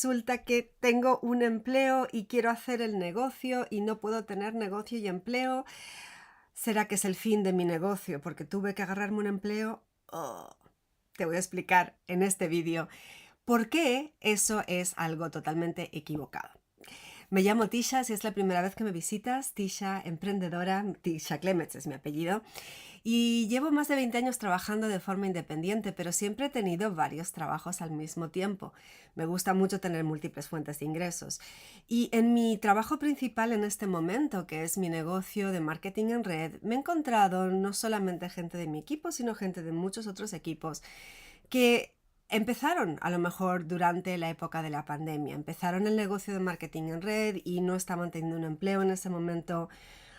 resulta que tengo un empleo y quiero hacer el negocio y no puedo tener negocio y empleo. ¿Será que es el fin de mi negocio porque tuve que agarrarme un empleo? Oh, te voy a explicar en este vídeo por qué eso es algo totalmente equivocado. Me llamo Tisha, si es la primera vez que me visitas, Tisha emprendedora, Tisha Clemets es mi apellido, y llevo más de 20 años trabajando de forma independiente, pero siempre he tenido varios trabajos al mismo tiempo. Me gusta mucho tener múltiples fuentes de ingresos. Y en mi trabajo principal en este momento, que es mi negocio de marketing en red, me he encontrado no solamente gente de mi equipo, sino gente de muchos otros equipos que empezaron a lo mejor durante la época de la pandemia. Empezaron el negocio de marketing en red y no estaban teniendo un empleo en ese momento.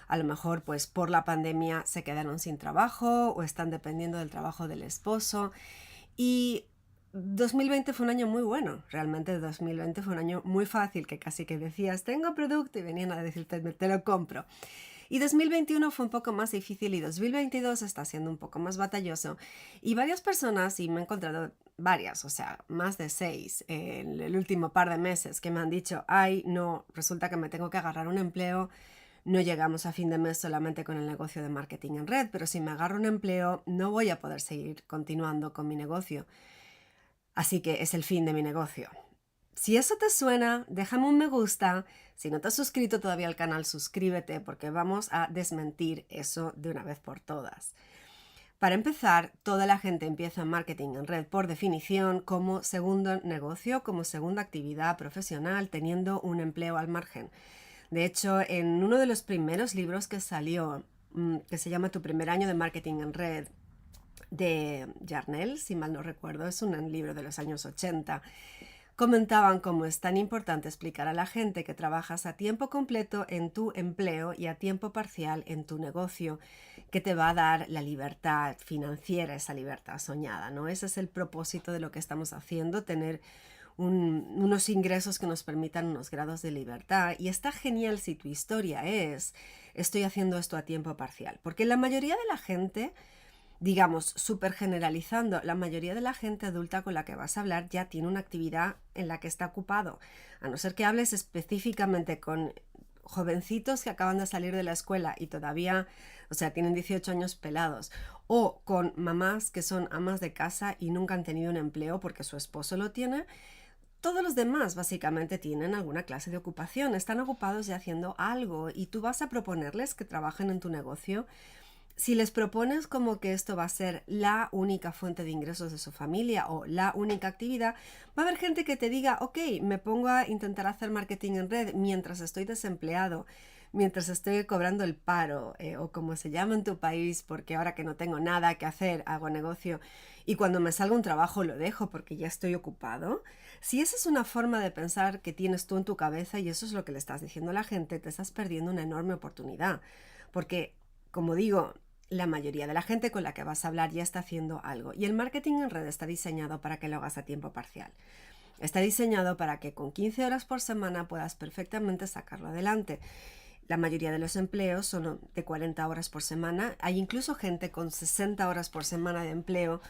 A lo mejor pues por la pandemia se quedaron sin trabajo o están dependiendo del trabajo del esposo. Y 2020 fue un año muy bueno, realmente 2020 fue un año muy fácil, que casi que decías, tengo producto y venían a decirte, te lo compro. Y 2021 fue un poco más difícil y 2022 está siendo un poco más batalloso. Y varias personas, y me he encontrado varias, o sea, más de 6 en el último par de meses, que me han dicho, ay, no, resulta que me tengo que agarrar un empleo, no llegamos a fin de mes solamente con el negocio de marketing en red, pero si me agarro un empleo no voy a poder seguir continuando con mi negocio. Así que es el fin de mi negocio. Si eso te suena, déjame un me gusta. Si no te has suscrito todavía al canal, suscríbete porque vamos a desmentir eso de una vez por todas. Para empezar, toda la gente empieza marketing en red por definición como segundo negocio, como segunda actividad profesional, teniendo un empleo al margen. De hecho, en uno de los primeros libros que salió, que se llama Tu primer año de marketing en red, de Yarnell, si mal no recuerdo, es un libro de los años 80, comentaban cómo es tan importante explicar a la gente que trabajas a tiempo completo en tu empleo y a tiempo parcial en tu negocio, que te va a dar la libertad financiera, esa libertad soñada, ¿no? Ese es el propósito de lo que estamos haciendo, tener unos ingresos que nos permitan unos grados de libertad. Y está genial si tu historia es, estoy haciendo esto a tiempo parcial, porque la mayoría de la gente, digamos, súper generalizando, la mayoría de la gente adulta con la que vas a hablar ya tiene una actividad en la que está ocupado, a no ser que hables específicamente con jovencitos que acaban de salir de la escuela y todavía, o sea, tienen 18 años pelados, o con mamás que son amas de casa y nunca han tenido un empleo porque su esposo lo tiene. Todos los demás básicamente tienen alguna clase de ocupación, están ocupados ya haciendo algo y tú vas a proponerles que trabajen en tu negocio. Si les propones como que esto va a ser la única fuente de ingresos de su familia o la única actividad, va a haber gente que te diga, ok, me pongo a intentar hacer marketing en red mientras estoy desempleado, mientras estoy cobrando el paro, o como se llama en tu país, porque ahora que no tengo nada que hacer, hago negocio y cuando me salga un trabajo lo dejo porque ya estoy ocupado. Si esa es una forma de pensar que tienes tú en tu cabeza y eso es lo que le estás diciendo a la gente, te estás perdiendo una enorme oportunidad. Porque, como digo, la mayoría de la gente con la que vas a hablar ya está haciendo algo y el marketing en red está diseñado para que lo hagas a tiempo parcial. Está diseñado para que con 15 horas por semana puedas perfectamente sacarlo adelante. La mayoría de los empleos son de 40 horas por semana. Hay incluso gente con 60 horas por semana de empleo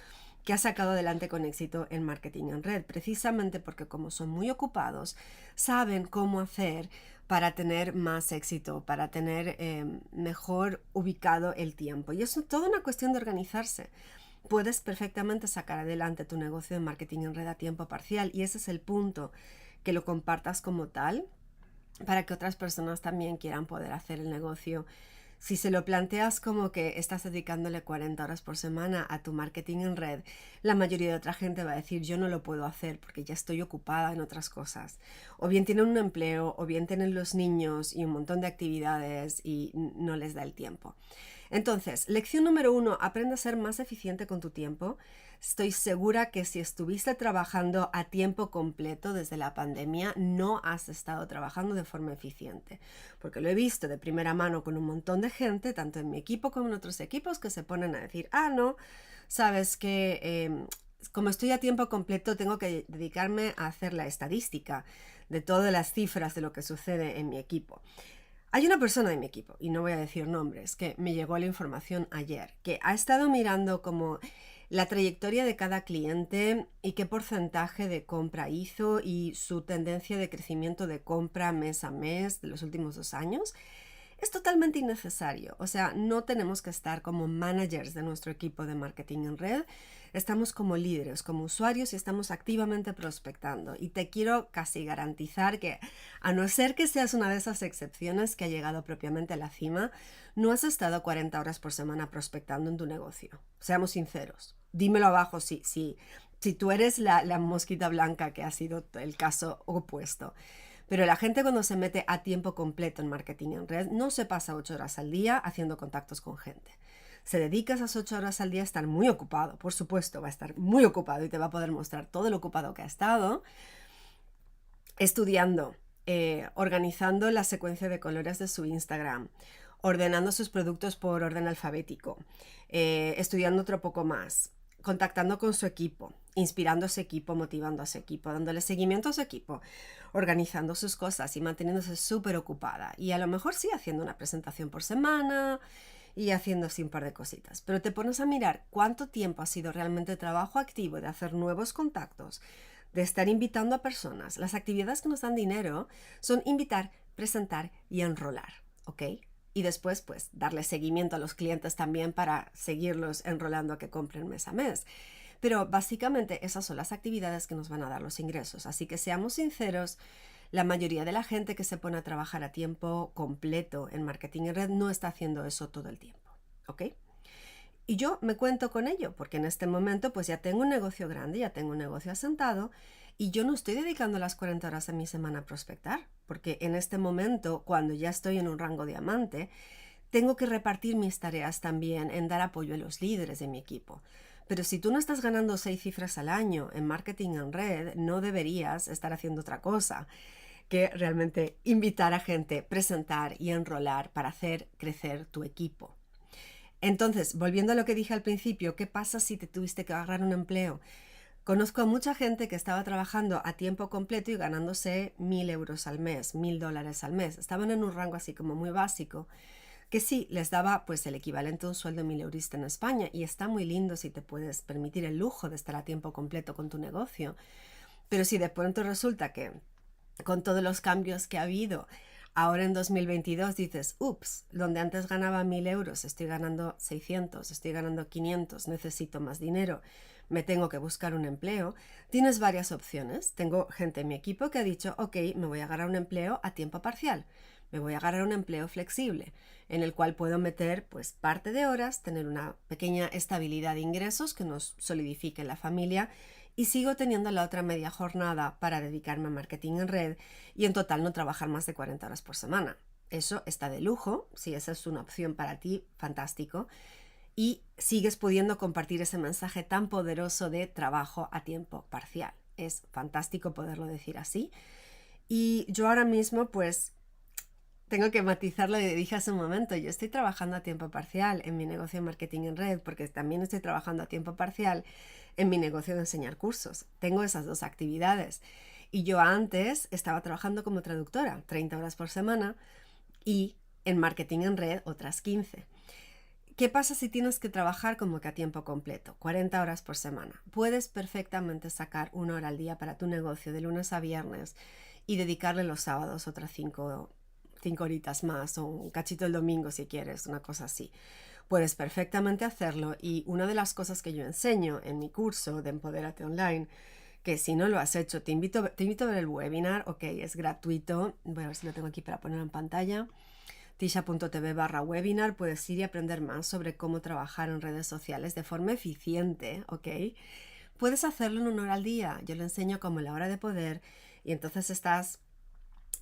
que ha sacado adelante con éxito el marketing en red, precisamente porque como son muy ocupados, saben cómo hacer para tener más éxito, para tener mejor ubicado el tiempo. Y es toda una cuestión de organizarse. Puedes perfectamente sacar adelante tu negocio de marketing en red a tiempo parcial y ese es el punto, que lo compartas como tal para que otras personas también quieran poder hacer el negocio. Si se lo planteas como que estás dedicándole 40 horas por semana a tu marketing en red, la mayoría de otra gente va a decir yo no lo puedo hacer porque ya estoy ocupada en otras cosas. O bien tienen un empleo, o bien tienen los niños y un montón de actividades y no les da el tiempo. Entonces, lección número 1, aprende a ser más eficiente con tu tiempo. Estoy segura que si estuviste trabajando a tiempo completo desde la pandemia, no has estado trabajando de forma eficiente. Porque lo he visto de primera mano con un montón de gente, tanto en mi equipo como en otros equipos, que se ponen a decir, no, sabes que como estoy a tiempo completo, tengo que dedicarme a hacer la estadística de todas las cifras de lo que sucede en mi equipo. Hay una persona de mi equipo, y no voy a decir nombres, que me llegó la información ayer, que ha estado mirando como la trayectoria de cada cliente y qué porcentaje de compra hizo y su tendencia de crecimiento de compra mes a mes de los últimos 2 años, es totalmente innecesario. O sea, no tenemos que estar como managers de nuestro equipo de marketing en red. Estamos como líderes, como usuarios y estamos activamente prospectando. Y te quiero casi garantizar que, a no ser que seas una de esas excepciones que ha llegado propiamente a la cima, no has estado 40 horas por semana prospectando en tu negocio. Seamos sinceros. Dímelo abajo si tú eres la mosquita blanca que ha sido el caso opuesto. Pero la gente cuando se mete a tiempo completo en marketing en red no se pasa 8 horas al día haciendo contactos con gente. Se dedica esas 8 horas al día a estar muy ocupado, por supuesto, va a estar muy ocupado y te va a poder mostrar todo lo ocupado que ha estado estudiando, organizando la secuencia de colores de su Instagram, ordenando sus productos por orden alfabético, estudiando otro poco más, contactando con su equipo, inspirando a su equipo, motivando a su equipo, dándole seguimiento a su equipo, organizando sus cosas y manteniéndose súper ocupada. Y a lo mejor sí haciendo una presentación por semana y haciendo así un par de cositas. Pero te pones a mirar cuánto tiempo ha sido realmente trabajo activo de hacer nuevos contactos, de estar invitando a personas. Las actividades que nos dan dinero son invitar, presentar y enrolar, ¿ok? Y después, pues, darle seguimiento a los clientes también para seguirlos enrolando a que compren mes a mes. Pero básicamente esas son las actividades que nos van a dar los ingresos. Así que seamos sinceros, la mayoría de la gente que se pone a trabajar a tiempo completo en marketing en red no está haciendo eso todo el tiempo, ¿ok? Y yo me cuento con ello, porque en este momento pues ya tengo un negocio grande, ya tengo un negocio asentado y yo no estoy dedicando las 40 horas de mi semana a prospectar, porque en este momento, cuando ya estoy en un rango diamante, tengo que repartir mis tareas también en dar apoyo a los líderes de mi equipo. Pero si tú no estás ganando 6 cifras al año en marketing en red, no deberías estar haciendo otra cosa que realmente invitar a gente, presentar y enrolar para hacer crecer tu equipo. Entonces, volviendo a lo que dije al principio, ¿qué pasa si te tuviste que agarrar un empleo? Conozco a mucha gente que estaba trabajando a tiempo completo y ganándose 1.000 euros al mes, $1.000 al mes. Estaban en un rango así como muy básico, que sí, les daba pues el equivalente a un sueldo 1.000 eurista en España y está muy lindo si te puedes permitir el lujo de estar a tiempo completo con tu negocio. Pero si de pronto resulta que con todos los cambios que ha habido, ahora en 2022 dices, ups, donde antes ganaba 1.000 euros, estoy ganando 600, estoy ganando 500, necesito más dinero, me tengo que buscar un empleo, tienes varias opciones. Tengo gente en mi equipo que ha dicho, ok, me voy a agarrar un empleo a tiempo parcial, me voy a agarrar un empleo flexible, en el cual puedo meter pues parte de horas, tener una pequeña estabilidad de ingresos que nos solidifique la familia y sigo teniendo la otra media jornada para dedicarme a marketing en red y en total no trabajar más de 40 horas por semana. Eso está de lujo, si esa es una opción para ti, fantástico. Y sigues pudiendo compartir ese mensaje tan poderoso de trabajo a tiempo parcial. Es fantástico poderlo decir así. Y yo ahora mismo pues tengo que matizar lo que dije hace un momento. Yo estoy trabajando a tiempo parcial en mi negocio de marketing en red porque también estoy trabajando a tiempo parcial en mi negocio de enseñar cursos. Tengo esas dos actividades. Y yo antes estaba trabajando como traductora, 30 horas por semana, y en marketing en red otras 15. ¿Qué pasa si tienes que trabajar como que a tiempo completo, 40 horas por semana? Puedes perfectamente sacar 1 hora al día para tu negocio de lunes a viernes y dedicarle los sábados otras 5 horitas más o un cachito el domingo si quieres, una cosa así. Puedes perfectamente hacerlo y una de las cosas que yo enseño en mi curso de Empodérate Online, que si no lo has hecho, te invito a ver el webinar, ok, es gratuito, voy a ver si lo tengo aquí para ponerlo en pantalla, tisha.tv/webinar, puedes ir y aprender más sobre cómo trabajar en redes sociales de forma eficiente, ok. Puedes hacerlo en 1 hora al día, yo lo enseño como la hora de poder y entonces estás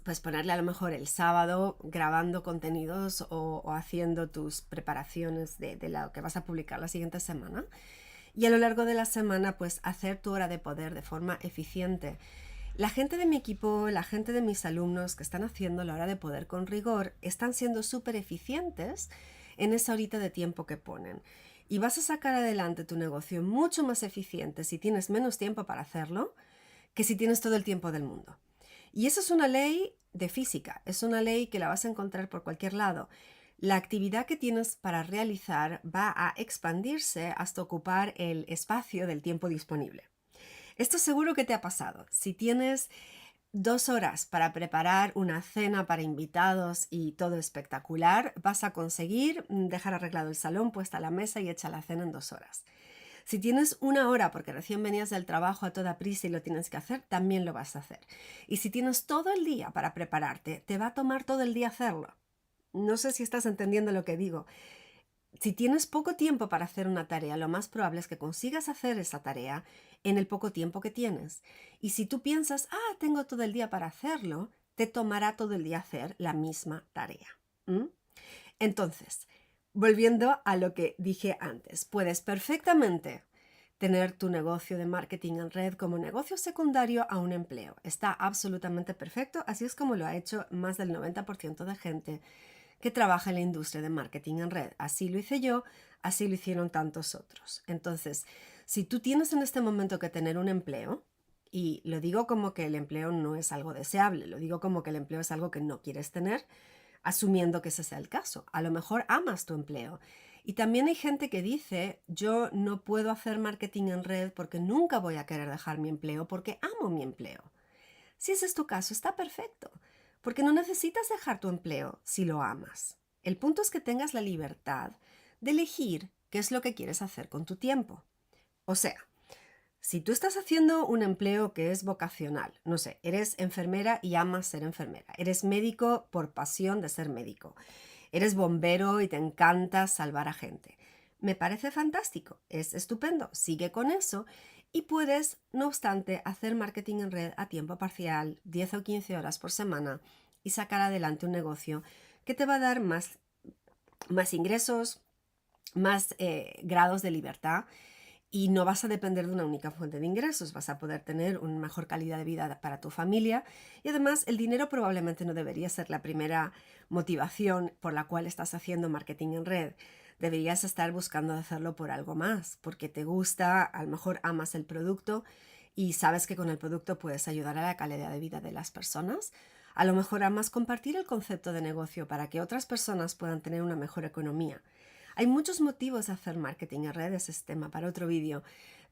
pues ponerle a lo mejor el sábado grabando contenidos o haciendo tus preparaciones de lo que vas a publicar la siguiente semana. Y a lo largo de la semana, pues hacer tu hora de poder de forma eficiente. La gente de mi equipo, la gente de mis alumnos que están haciendo la hora de poder con rigor, están siendo súper eficientes en esa horita de tiempo que ponen. Y vas a sacar adelante tu negocio mucho más eficiente si tienes menos tiempo para hacerlo que si tienes todo el tiempo del mundo. Y eso es una ley de física, es una ley que la vas a encontrar por cualquier lado. la actividad que tienes para realizar va a expandirse hasta ocupar el espacio del tiempo disponible. Esto seguro que te ha pasado. Si tienes 2 horas para preparar una cena para invitados y todo espectacular, vas a conseguir dejar arreglado el salón, puesta la mesa y hecha la cena en 2 horas. Si tienes 1 hora porque recién venías del trabajo a toda prisa y lo tienes que hacer, también lo vas a hacer. Y si tienes todo el día para prepararte, te va a tomar todo el día hacerlo. No sé si estás entendiendo lo que digo. Si tienes poco tiempo para hacer una tarea, lo más probable es que consigas hacer esa tarea en el poco tiempo que tienes. Y si tú piensas, tengo todo el día para hacerlo, te tomará todo el día hacer la misma tarea. ¿Mm? Entonces, volviendo a lo que dije antes, puedes perfectamente tener tu negocio de marketing en red como negocio secundario a un empleo. Está absolutamente perfecto, así es como lo ha hecho más del 90% de gente que trabaja en la industria de marketing en red. Así lo hice yo, así lo hicieron tantos otros. Entonces, si tú tienes en este momento que tener un empleo, y lo digo como que el empleo no es algo deseable, lo digo como que el empleo es algo que no quieres tener, asumiendo que ese sea el caso. A lo mejor amas tu empleo. Y también hay gente que dice, yo no puedo hacer marketing en red porque nunca voy a querer dejar mi empleo porque amo mi empleo. Si ese es tu caso, está perfecto, porque no necesitas dejar tu empleo si lo amas. El punto es que tengas la libertad de elegir qué es lo que quieres hacer con tu tiempo. O sea, si tú estás haciendo un empleo que es vocacional, no sé, eres enfermera y amas ser enfermera, eres médico por pasión de ser médico, eres bombero y te encanta salvar a gente. Me parece fantástico, es estupendo, sigue con eso y puedes, no obstante, hacer marketing en red a tiempo parcial, 10 o 15 horas por semana y sacar adelante un negocio que te va a dar más ingresos, más grados de libertad y no vas a depender de una única fuente de ingresos, vas a poder tener una mejor calidad de vida para tu familia y además el dinero probablemente no debería ser la primera motivación por la cual estás haciendo marketing en red. Deberías estar buscando hacerlo por algo más, porque te gusta, a lo mejor amas el producto y sabes que con el producto puedes ayudar a la calidad de vida de las personas. A lo mejor amas compartir el concepto de negocio para que otras personas puedan tener una mejor economía. Hay muchos motivos de hacer marketing en redes, es tema para otro vídeo,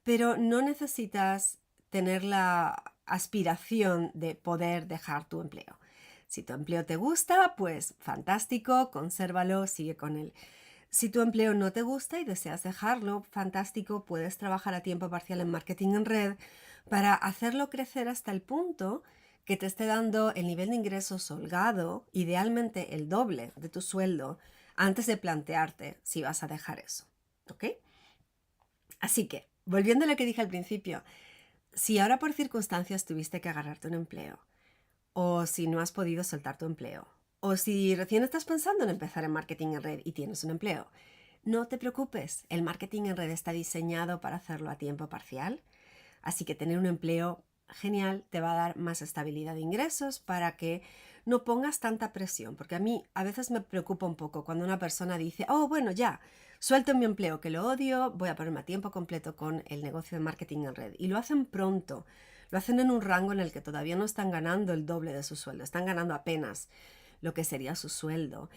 pero no necesitas tener la aspiración de poder dejar tu empleo. Si tu empleo te gusta, pues fantástico, consérvalo, sigue con él. Si tu empleo no te gusta y deseas dejarlo, fantástico, puedes trabajar a tiempo parcial en marketing en red para hacerlo crecer hasta el punto que te esté dando el nivel de ingresos holgado, idealmente el doble de tu sueldo, antes de plantearte si vas a dejar eso. ¿Ok? Así que, volviendo a lo que dije al principio, si ahora por circunstancias tuviste que agarrarte un empleo, o si no has podido soltar tu empleo, o si recién estás pensando en empezar en marketing en red y tienes un empleo, no te preocupes, el marketing en red está diseñado para hacerlo a tiempo parcial, así que tener un empleo genial te va a dar más estabilidad de ingresos para que no pongas tanta presión, porque a mí a veces me preocupa un poco cuando una persona dice, bueno, ya, suelto mi empleo que lo odio, voy a ponerme a tiempo completo con el negocio de marketing en red. Y lo hacen pronto, lo hacen en un rango en el que todavía no están ganando el doble de su sueldo, están ganando apenas lo que sería su sueldo.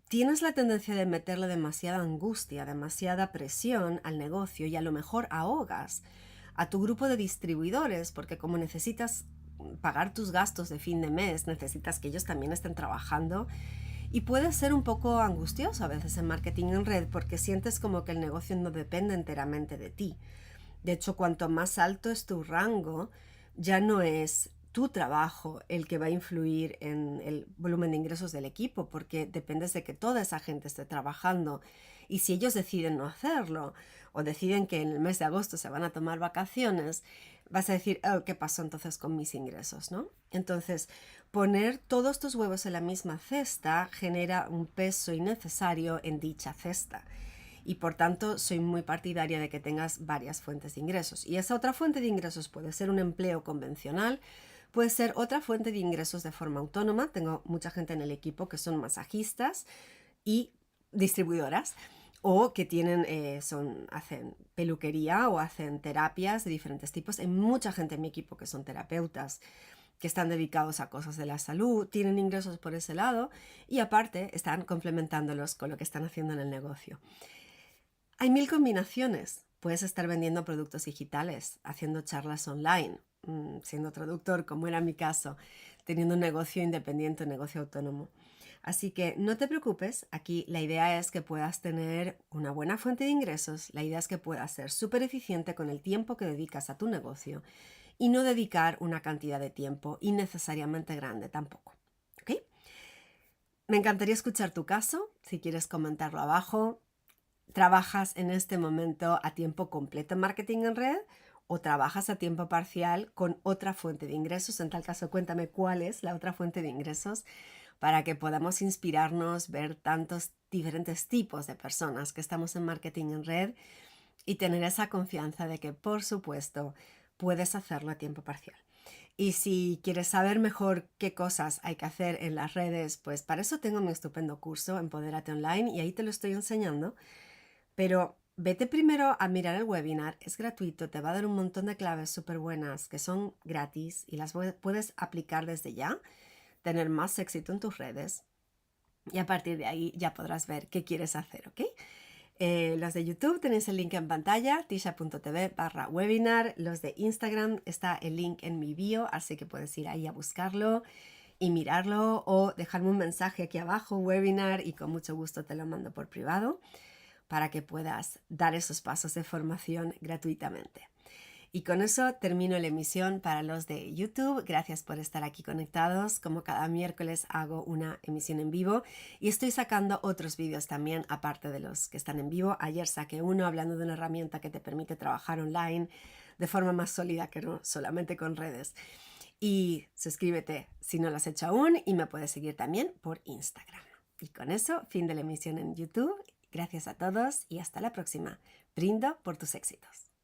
Tienes la tendencia de meterle demasiada angustia, demasiada presión al negocio y a lo mejor ahogas a tu grupo de distribuidores, porque como necesitas pagar tus gastos de fin de mes, necesitas que ellos también estén trabajando y puede ser un poco angustioso a veces en marketing en red porque sientes como que el negocio no depende enteramente de ti. De hecho, cuanto más alto es tu rango, ya no es tu trabajo el que va a influir en el volumen de ingresos del equipo, porque dependes de que toda esa gente esté trabajando. Y si ellos deciden no hacerlo o deciden que en el mes de agosto se van a tomar vacaciones, vas a decir, ¿qué pasó entonces con mis ingresos? ¿No? Entonces, poner todos tus huevos en la misma cesta genera un peso innecesario en dicha cesta. Y por tanto soy muy partidaria de que tengas varias fuentes de ingresos. Y esa otra fuente de ingresos puede ser un empleo convencional, puede ser otra fuente de ingresos de forma autónoma. Tengo mucha gente en el equipo que son masajistas y distribuidoras o que hacen peluquería o hacen terapias de diferentes tipos. Hay mucha gente en mi equipo que son terapeutas que están dedicados a cosas de la salud, tienen ingresos por ese lado y aparte están complementándolos con lo que están haciendo en el negocio. Hay 1000 combinaciones. Puedes estar vendiendo productos digitales, haciendo charlas online, siendo traductor, como era mi caso, teniendo un negocio independiente, un negocio autónomo. Así que no te preocupes, aquí la idea es que puedas tener una buena fuente de ingresos, la idea es que puedas ser súper eficiente con el tiempo que dedicas a tu negocio y no dedicar una cantidad de tiempo innecesariamente grande tampoco. ¿Ok? Me encantaría escuchar tu caso, si quieres comentarlo abajo. ¿Trabajas en este momento a tiempo completo en marketing en red o trabajas a tiempo parcial con otra fuente de ingresos? En tal caso, cuéntame cuál es la otra fuente de ingresos para que podamos inspirarnos, ver tantos diferentes tipos de personas que estamos en marketing en red y tener esa confianza de que, por supuesto, puedes hacerlo a tiempo parcial. Y si quieres saber mejor qué cosas hay que hacer en las redes, pues para eso tengo mi estupendo curso Empodérate Online y ahí te lo estoy enseñando. Pero vete primero a mirar el webinar, es gratuito, te va a dar un montón de claves súper buenas que son gratis y las puedes aplicar desde ya, tener más éxito en tus redes y a partir de ahí ya podrás ver qué quieres hacer, ¿ok? Los de YouTube tenéis el link en pantalla, tisha.tv/webinar. Los de Instagram está el link en mi bio, así que puedes ir ahí a buscarlo y mirarlo o dejarme un mensaje aquí abajo, webinar, y con mucho gusto te lo mando por privado para que puedas dar esos pasos de formación gratuitamente. Y con eso termino la emisión para los de YouTube. Gracias por estar aquí conectados. Como cada miércoles hago una emisión en vivo y estoy sacando otros vídeos también aparte de los que están en vivo. Ayer saqué uno hablando de una herramienta que te permite trabajar online de forma más sólida que no solamente con redes. Y suscríbete si no lo has hecho aún y me puedes seguir también por Instagram. Y con eso, fin de la emisión en YouTube. Gracias a todos y hasta la próxima. Brindo por tus éxitos.